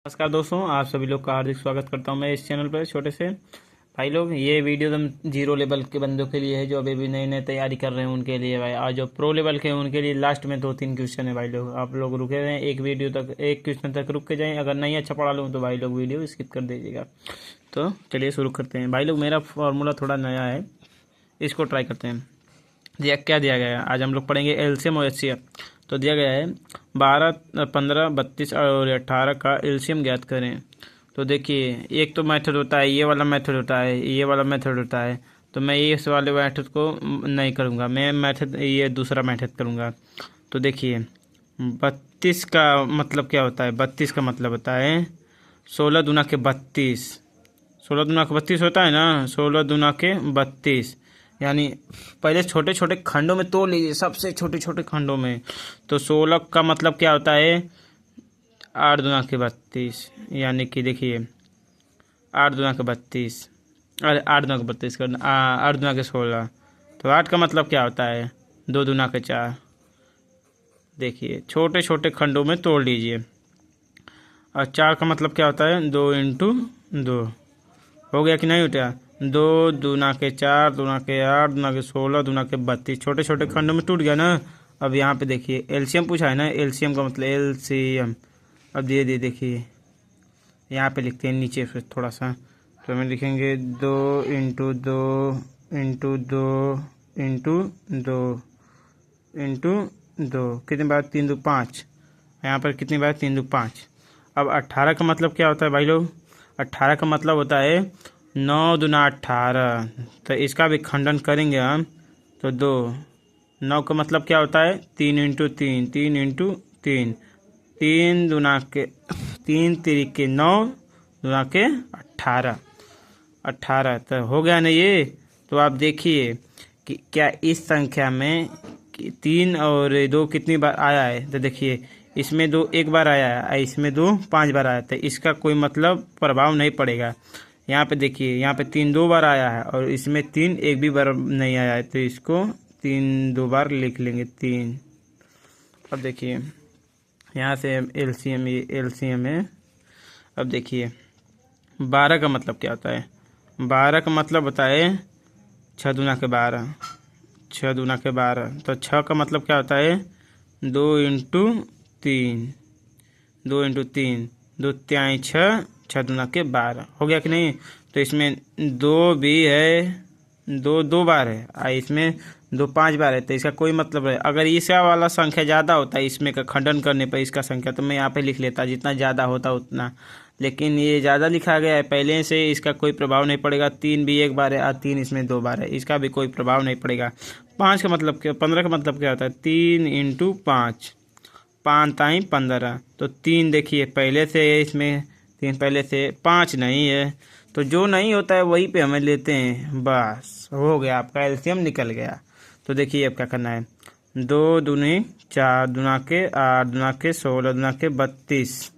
नमस्कार दोस्तों, आप सभी लोग का हार्दिक स्वागत करता हूं मैं इस चैनल पर। छोटे से भाई लोग, ये वीडियो एकदम जीरो लेवल के बंदों के लिए है, जो अभी भी नई नई तैयारी कर रहे हैं उनके लिए भाई। आज जो प्रो लेवल के हैं उनके लिए लास्ट में 2-3 क्वेश्चन है भाई लोग। आप लोग रुके रहें, एक वीडियो तक, एक क्वेश्चन तक रुक के जाएं। अगर नहीं अच्छा पढ़ा लूँ तो भाई लोग वीडियो स्किप कर दीजिएगा। तो चलिए शुरू करते हैं भाई लोग। मेरा फॉर्मूला थोड़ा नया है, इसको ट्राई करते हैं। क्या दिया गया है, आज हम लोग पढ़ेंगे एलसीएम और एचसीएफ। तो दिया गया है 12, 15, 32 और 18 का एलसीएम ज्ञात करें। तो देखिए, एक तो मेथड होता है, ये वाला मेथड होता है, ये वाला मेथड होता है। तो मैं इस वाले मेथड को नहीं करूँगा, मैं मेथड ये दूसरा मेथड करूँगा। तो देखिए, 32 का मतलब क्या होता है? 32 का मतलब होता है 16 दूना के 32। 16 दूना के 32 होता है ना, 16 दूना के 32। यानी पहले छोटे छोटे खंडों में तोड़ लीजिए, सबसे छोटे छोटे खंडों में। तो 16 का मतलब क्या होता है? 8 दूना के 32। यानी कि देखिए, 8 दूना के 32, अरे 8 दूना के 32 करना, 8 दूना के 16। तो 8 का मतलब क्या होता है? 2 दूना के 4। देखिए, छोटे छोटे खंडों में तोड़ लीजिए। और 4 का मतलब क्या होता है? 2 इंटू 2। हो गया कि नहीं उठा? 2 दूना के 4, दूना के 8, दूना के 16, दूना के 32। छोटे छोटे खंडों में टूट गया ना। अब यहाँ पे देखिए, एलसीएम पूछा है ना, एलसीएम का मतलब एलसीएम। अब धीरे देखिए, यहाँ पे लिखते हैं नीचे से थोड़ा सा। तो हम लिखेंगे 2 इंटू 2 इंटू 2 इंटू 2 इंटू 2। कितनी बार? 3 2 5। यहाँ पर कितनी बार? 3 2 5। अब 18 का मतलब क्या होता है भाई लोग? 18 का मतलब होता है 9 दूना 18। तो इसका भी खंडन करेंगे हम। तो 2, 9 का मतलब क्या होता है? 3 इंटू 3, 3 इंटू 3। 3 दूना के 3 तिरिके 9, दूना के 18। 18 तो हो गया ना ये। तो आप देखिए कि क्या इस संख्या में 3 और 2 कितनी बार आया है। तो देखिए, इसमें 2 एक बार आया है, इसमें 2 5 बार आया। तो इसका कोई मतलब प्रभाव नहीं पड़ेगा। यहाँ पे देखिए, यहाँ पे 3 2 बार आया है और इसमें 3 एक भी बार नहीं आया है। तो इसको 3 2 बार लिख लेंगे, 3। अब देखिए, यहाँ से एलसीएम, ये एलसीएम है। अब देखिए, 12 का मतलब क्या होता है? 12 का मतलब होता है 6 दूना के 12। 6 दूना के 12। तो 6 का मतलब क्या होता है? 2 इंटू 3, 2 इंटू 3, 2 त्याई 6, 6 दूना के 12। हो गया कि नहीं? तो इसमें 2 भी है, 2 2 बार है, और इसमें 2 5 बार है। तो इसका कोई मतलब है। अगर इसका वाला संख्या ज़्यादा होता है, इसमें का खंडन करने पर इसका संख्या, तो मैं यहाँ पे लिख लेता जितना ज़्यादा होता उतना। लेकिन ये ज़्यादा लिखा गया है पहले से, इसका कोई प्रभाव नहीं पड़ेगा। 3 भी एक बार है और 3 इसमें 2 बार है, इसका भी कोई प्रभाव नहीं पड़ेगा। 5 का मतलब क्या? 15 का मतलब क्या होता है? 3 इंटू 5, 5 ताई 15। तो 3 देखिए पहले से है इसमें, 3 पहले से, 5 नहीं है। तो जो नहीं होता है वहीं पे हमें लेते हैं, बस हो गया, आपका एलसीएम निकल गया। तो देखिए अब क्या करना है। 2 दूनी 4, दूना के 8, दूना के 16, दूना के 32।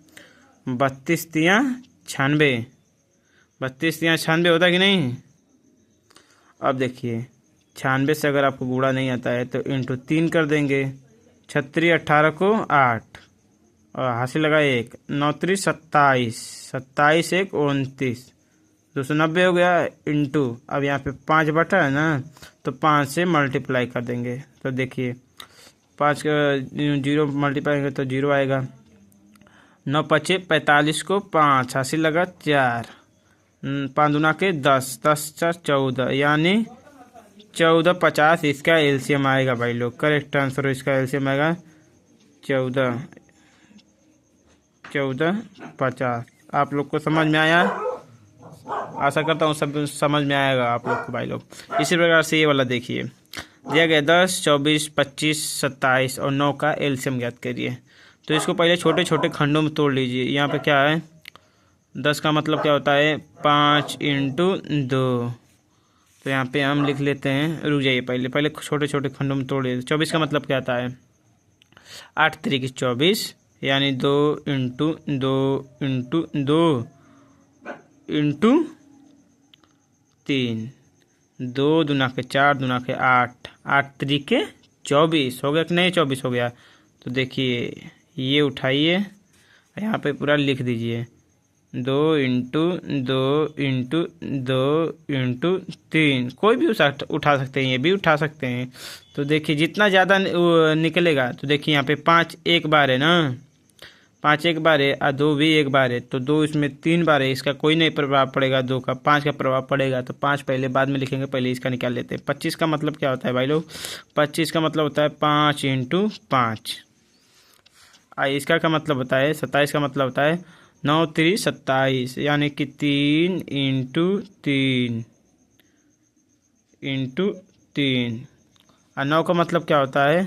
32 तिया 96। 32 तिया 96 होता है कि नहीं? अब देखिए, 96 से अगर आपको गुणा नहीं आता है तो इंटू 3 कर देंगे। 36 18 को 8 और हासिल लगा 1, 9 3 27, 27 1 29, 290 हो गया। इंटू, अब यहाँ पे 5 बटा है ना, तो 5 से मल्टीप्लाई कर देंगे। तो देखिए, 5 का 0 मल्टीप्लाई करेंगे तो 0 आएगा। 9 पचे 45 को 5, हासिल लगा 4, 5 दूना के 10, 10 4 14, यानी 14 50 इसका एलसीएम आएगा भाई लोग। करेक्ट आंसर इसका एलसीएम आएगा 14 14 50। आप लोग को समझ में आया? आशा करता हूँ सब समझ में आएगा आप लोग को भाई लोग। इसी प्रकार से ये वाला देखिए, दिया गया 10, 24, 25, 27 और 9 का एलसीएम ज्ञात करिए। तो इसको पहले छोटे छोटे खंडों में तोड़ लीजिए। यहाँ पे क्या है? 10 का मतलब क्या होता है? 5 इंटू 2। तो यहाँ पे हम लिख लेते हैं, रुक जाइए, पहले छोटे छोटे खंडों में तोड़ लीजिए। 24 का मतलब क्या आता है? 8 3 24, यानी 2 इंटू 2 इंटू 2 इंटू 3। 2 दूना के 4, दूना के 8, 8 3 के 24 हो गया कि नहीं? 24 हो गया। तो देखिए, ये उठाइए, यहाँ पे पूरा लिख दीजिए 2 इंटू 2 इंटू 2 इंटू 3, कोई भी उठा सकते हैं, ये भी उठा सकते हैं। तो देखिए जितना ज़्यादा निकलेगा, तो देखिए यहाँ पे 5 एक बार है ना, 5 एक बार है और 2 भी एक बार है, तो 2 इसमें 3 बार है, इसका कोई नहीं प्रभाव पड़ेगा, 2 का 5 का प्रभाव पड़ेगा। तो 5 पहले बाद में लिखेंगे, पहले इसका निकाल लेते हैं। 25 का मतलब क्या होता है भाई लोग? 25 का मतलब होता है 5 इंटू 5। इसका का मतलब होता है 27 का मतलब होता है 9 3 27, यानी कि 3 इंटू 3 इंटू 3। और 9 का मतलब क्या होता है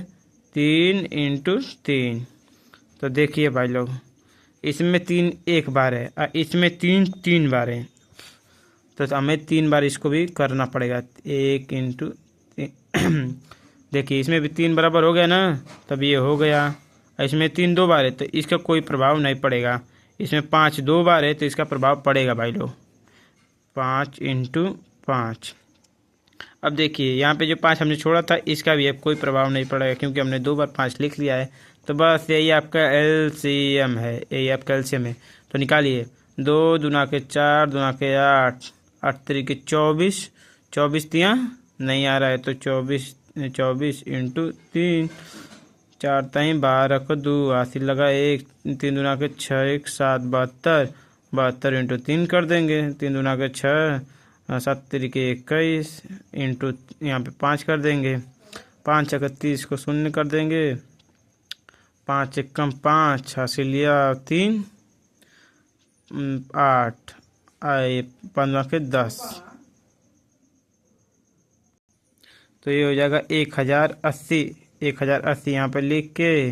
3 इंटू 3। तो देखिए भाई लोग, इसमें 3 एक बार है और इसमें 3 3 बार है, तो हमें 3 बार इसको भी करना पड़ेगा। 1 इंटू देखिए इसमें भी 3 बराबर हो गया ना, तब ये हो गया। इसमें 3 दो बार है, तो इसका कोई प्रभाव नहीं पड़ेगा। इसमें 5 दो बार है, तो इसका प्रभाव पड़ेगा भाई लोग। 5 इंटू 5। अब देखिए यहाँ पे जो 5 हमने छोड़ा था, इसका भी अब कोई प्रभाव नहीं पड़ेगा, क्योंकि हमने 2 बार 5 लिख लिया है। तो बस यही आपका एलसीएम है, यही आपका एलसीएम है। तो निकालिए, 2 दूना के 4 दूना के 8, 8 तरीके 24, 24 तिया नहीं आ रहा है, तो 24 इंटू 3, 4 तई 12 को 2 हासिल लगा 1, 3 दूना के 6 1 7 72, 72 इंटू 3 कर देंगे। 3 दूना के 6, 7 तरीके 21 इंटू यहाँ पे 5 कर देंगे। 5 31 को शून्य कर देंगे, 5 एकम 5 हासिल लिया 3, 8 आए 15 के 10, तो ये हो जाएगा 1080। 1080 यहाँ पे लिख के,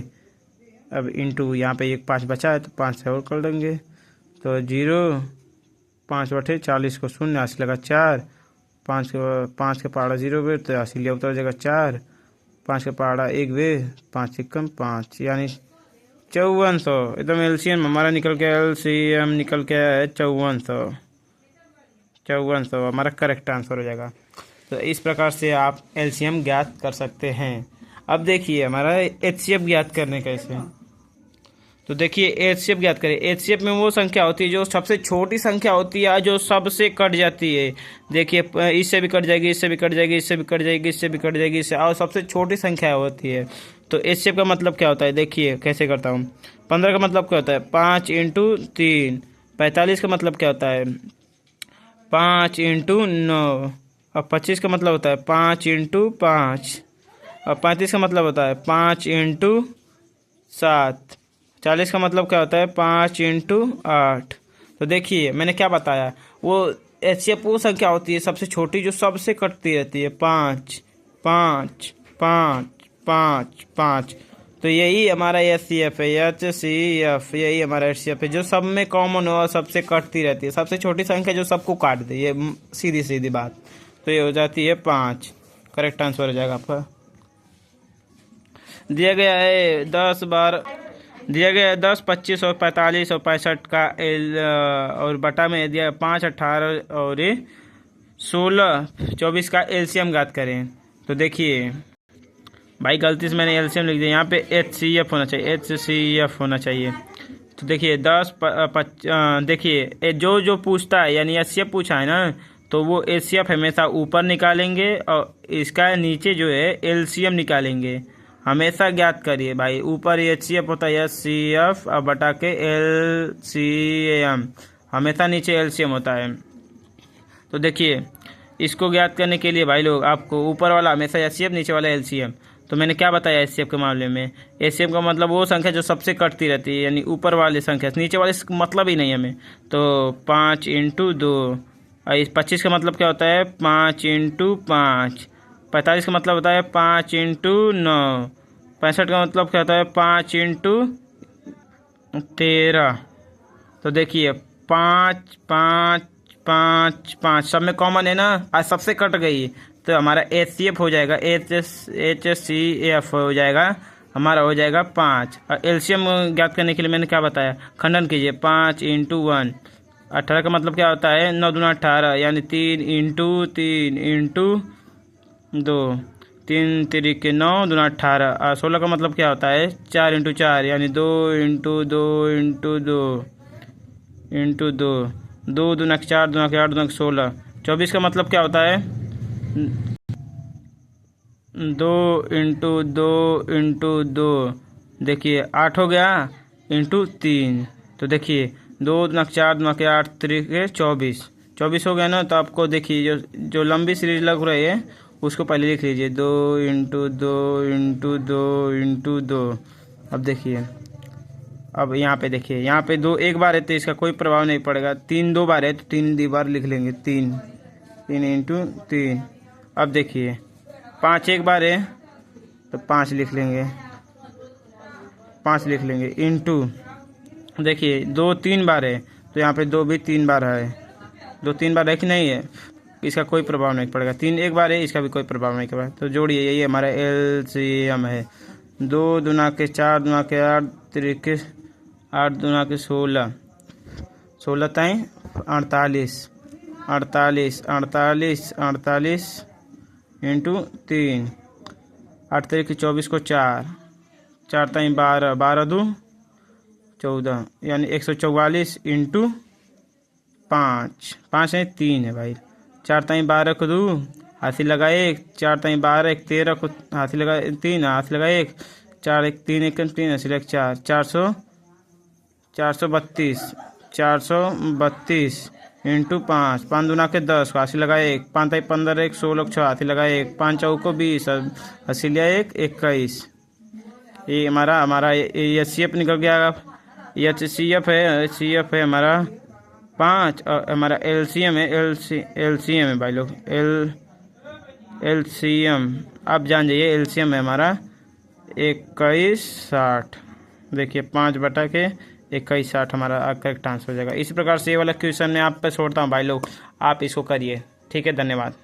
अब इंटू यहाँ पे एक 5 बचा है, तो 5 से और कर देंगे, तो 0 5 बटे 40 को शून्य हासिल लगा 4, 5 के पहाड़ा 0 बेर, तो हासिल लिया उतर जाएगा 4, 5 के पहाड़ा 1 बेर, 5 एकम 5, यानी 5400। एकदम एलसीएम हमारा निकल के, एलसीएम निकल के है 5400। 5400 हमारा करेक्ट आंसर हो जाएगा। तो इस प्रकार से आप एलसीएम ज्ञात कर सकते हैं। अब देखिए हमारा एचसीएफ ज्ञात करने कैसे। तो देखिए एचसीएफ ज्ञात करें। एचसीएफ में वो संख्या होती है जो सबसे छोटी संख्या होती है, जो सबसे कट जाती है। देखिए इससे भी कट जाएगी, इससे भी कट जाएगी, इससे भी कट जाएगी, इससे भी कट जाएगी, इससे, और सबसे छोटी संख्या होती है। तो एचसीएफ का मतलब क्या होता है, देखिए कैसे करता हूँ। 15 का मतलब क्या होता है 5 इंटू 3। 45 का मतलब क्या होता है 5 इंटू 9। और 25 का मतलब होता है 5 इंटू 5। और 35 का मतलब होता है 5 इंटू 7। 40 का मतलब क्या होता है 5 इंटू 8। तो देखिए मैंने क्या बताया, वो एचसीएफ वो संख्या होती है सबसे छोटी जो सबसे कटती रहती है, 5 5 5 5 5। तो यही हमारा एचसीएफ है, एचसीएफ यही हमारा एचसीएफ है, जो सब में कॉमन हो और सबसे कटती रहती है, सबसे छोटी संख्या जो सबको काट दे, ये सीधी सीधी बात। तो ये हो जाती है 5। करेक्ट आंसर हो जाएगा आपका। दिया गया है 10 बार, दिया गया है 10 25 और 45 और 65 का और बटा में दिया 5 18 और 16 24 का एलसीएम ज्ञात करें। तो देखिए भाई गलती से मैंने एलसीएम लिख दिया, यहाँ पे एचसीएफ होना चाहिए, एचसीएफ होना चाहिए। तो देखिए 10 देखिए जो पूछता है, यानी एचसीएफ पूछा है ना, तो वो एचसीएफ हमेशा ऊपर निकालेंगे और इसका नीचे जो है एलसीएम निकालेंगे। हमेशा ज्ञात करिए भाई, ऊपर एचसीएफ होता है एचसीएफ और बटा के एलसीएम, हमेशा नीचे एलसीएम होता है। तो देखिए इसको ज्ञात करने के लिए भाई लोग आपको ऊपर वाला हमेशा एचसीएफ, नीचे वाला एलसीएम। तो मैंने क्या बताया एचसीएफ के मामले में, एचसीएफ का मतलब वो संख्या जो सबसे कटती रहती है, यानी ऊपर वाली संख्या, नीचे वाले मतलब ही नहीं हमें। तो 5 इंटू 2। और इस 25 का मतलब क्या होता है 5 इंटू 5। 45 का मतलब होता है 5 इंटू 9। 65 का मतलब क्या होता है 5 इंटू 13। तो देखिए 5 5 5 5 सब में कॉमन है ना, आज सबसे कट गई, तो हमारा एचसीएफ हो जाएगा, एचसीएफ हो जाएगा, हमारा हो जाएगा 5। और एलसीएम ज्ञात करने के लिए मैंने क्या बताया, खंडन कीजिए 5 इंटू 1। 18 का मतलब क्या होता है 9 दूना 18, यानी 3 इंटू 3 इंटू 2, 3 तरीके 9 दूना 18। और 16 का मतलब क्या होता है 4 इंटू 4, यानी 2 इंटू 2 इंटू 2। इंटू 2, 2 दूना 4, 2 8, 2 16। 24 का मतलब क्या होता है? 2 इंटू 2 इंटू 2, देखिए 8 हो गया, इंटू 3। तो देखिए 2 दूना 4, 2 8, 3 24, 24 हो गया ना। तो आपको देखिए जो लंबी सीरीज लग रही है उसको पहले लिख लीजिए, 2 इंटू 2 इंटू 2 इंटू 2। अब देखिए, अब यहाँ पे देखिए, यहाँ पे 2 एक बार है तो इसका कोई प्रभाव नहीं पड़ेगा। 3 2 बार है तो 3 बार लिख लेंगे, 3 3 इंटू 3। अब देखिए 5 एक बार है तो 5 लिख लेंगे, 5 लिख लेंगे, इंटू देखिए 2 3 बार है तो यहाँ पे 2 भी 3 बार है, 2 3 बार है कि नहीं है, इसका कोई प्रभाव नहीं पड़ेगा। 3 एक बार है, इसका भी कोई प्रभाव नहीं पड़ेगा। तो जोड़िए, यही हमारा LCM है। 2 दूना के 4, 2 के 8, 3 के 8, 2 के 16, 16 ताई 48, 48 48 48 इंटू 3, 8 3 24 को 4, 4 ताई 12, 12 2 14, यानी 144 इंटू 5, 5 है 3 है भाई। 4 ताई 12 को 2, हाथी लगा 1, 4 ताई 12 1 13 को हाथी लगा 3, हाथी लगा 1, 4 1 3 1 3 हाथी लगा 4, 432 432 इंटू 5, 5 दूना के 10 को हाथी लगा 1, 5 ताई 15 1 16 6 हाथी लगा 1, 5 चौक को 20 हाथी लिया 1 21। ये हमारा HCF निकल गया। HCF है हमारा 5, और हमारा LCM है, LCM है भाई लोग, LCM आप जान जाइए। LCM है हमारा 2160। देखिए 5/2160 हमारा करेक्ट आंसर हो जाएगा। इसी प्रकार से ये वाला क्वेश्चन मैं आप पे छोड़ता हूँ भाई लोग, आप इसको करिए। ठीक है, धन्यवाद।